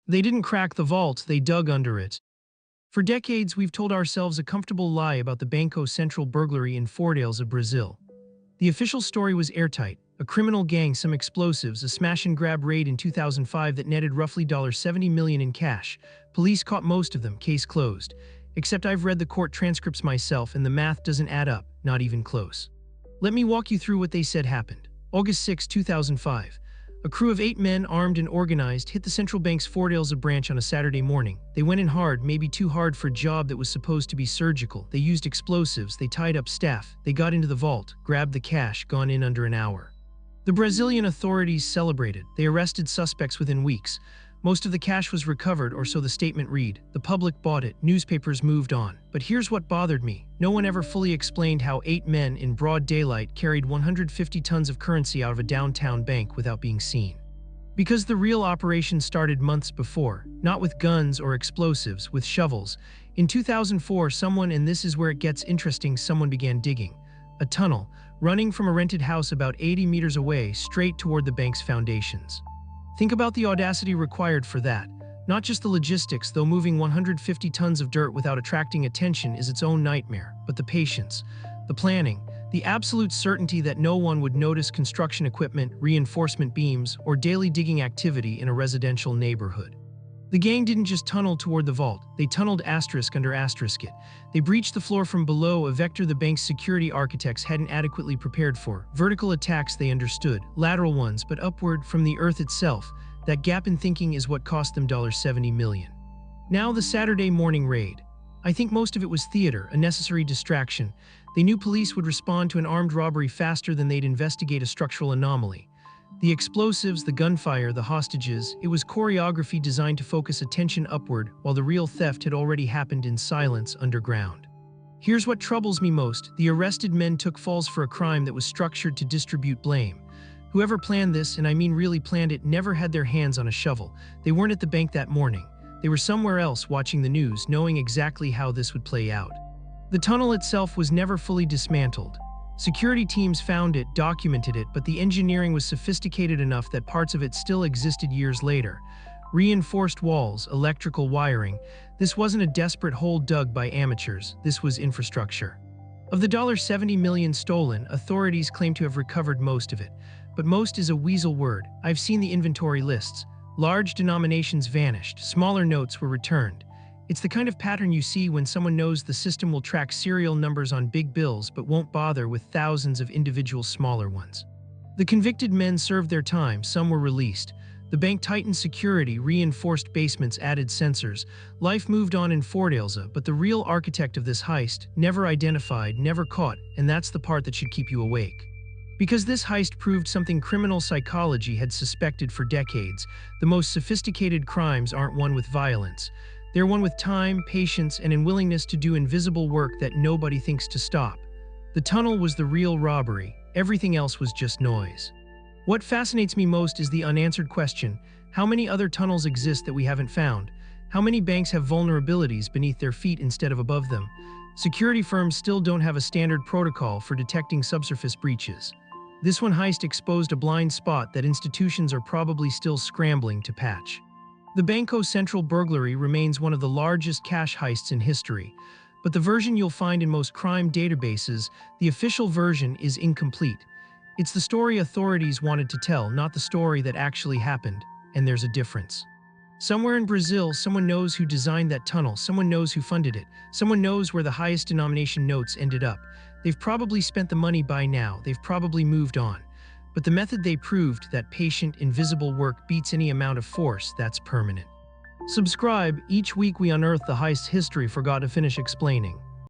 They didn't crack the vault, they dug under it. For decades, we've told ourselves a comfortable lie about the Banco Central burglary in Fortaleza, Brazil. The official story was airtight: a criminal gang, some explosives, a smash-and-grab raid in 2005 that netted roughly $70 million in cash. Police caught most of them, case closed. Except I've read the court transcripts myself and the math doesn't add up, not even close. Let me walk you through what they said happened. August 6, 2005. A crew of 8 men, armed and organized, hit the central bank's Fortaleza branch on a Saturday morning. They went in hard, maybe too hard for a job that was supposed to be surgical. They used explosives, they tied up staff, they got into the vault, grabbed the cash, gone in under an hour. The Brazilian authorities celebrated. They arrested suspects within weeks. Most of the cash was recovered, or so the statement read. The public bought it, newspapers moved on. But here's what bothered me. No one ever fully explained how 8 men in broad daylight carried 150 tons of currency out of a downtown bank without being seen. Because the real operation started months before, not with guns or explosives, with shovels. In 2004, someone, and this is where it gets interesting, someone began digging a tunnel, running from a rented house about 80 meters away, straight toward the bank's foundations. Think about the audacity required for that. Not just the logistics, though moving 150 tons of dirt without attracting attention is its own nightmare, but the patience, the planning, the absolute certainty that no one would notice construction equipment, reinforcement beams, or daily digging activity in a residential neighborhood. The gang didn't just tunnel toward the vault, they tunneled asterisk under asterisk it. They breached the floor from below, a vector the bank's security architects hadn't adequately prepared for. Vertical attacks they understood, lateral ones, but upward from the earth itself. That gap in thinking is what cost them $70 million. Now the Saturday morning raid. I think most of it was theater, a necessary distraction. They knew police would respond to an armed robbery faster than they'd investigate a structural anomaly. The explosives, the gunfire, the hostages, it was choreography designed to focus attention upward, while the real theft had already happened in silence underground. Here's what troubles me most: the arrested men took falls for a crime that was structured to distribute blame. Whoever planned this, and I mean really planned it, never had their hands on a shovel. They weren't at the bank that morning. They were somewhere else watching the news, knowing exactly how this would play out. The tunnel itself was never fully dismantled. Security teams found it, documented it, but the engineering was sophisticated enough that parts of it still existed years later. Reinforced walls, electrical wiring. This wasn't a desperate hole dug by amateurs. This was infrastructure. Of the $70 million stolen, authorities claim to have recovered most of it. But most is a weasel word. I've seen the inventory lists. Large denominations vanished, smaller notes were returned. It's the kind of pattern you see when someone knows the system will track serial numbers on big bills but won't bother with thousands of individual smaller ones. The convicted men served their time, some were released. The bank tightened security, reinforced basements, added sensors. Life moved on in Fortaleza, but the real architect of this heist, never identified, never caught, and that's the part that should keep you awake. Because this heist proved something criminal psychology had suspected for decades. The most sophisticated crimes aren't won with violence. They're won with time, patience, and a willingness to do invisible work that nobody thinks to stop. The tunnel was the real robbery. Everything else was just noise. What fascinates me most is the unanswered question: how many other tunnels exist that we haven't found? How many banks have vulnerabilities beneath their feet instead of above them? Security firms still don't have a standard protocol for detecting subsurface breaches. This one heist exposed a blind spot that institutions are probably still scrambling to patch. The Banco Central burglary remains one of the largest cash heists in history, but the version you'll find in most crime databases, the official version, is incomplete. It's the story authorities wanted to tell, not the story that actually happened, and there's a difference. Somewhere in Brazil, someone knows who designed that tunnel, someone knows who funded it, someone knows where the highest denomination notes ended up. They've probably spent the money by now, they've probably moved on. But the method they proved, that patient, invisible work, beats any amount of force that's permanent. Subscribe. Each week we unearth the heist history forgot to finish explaining.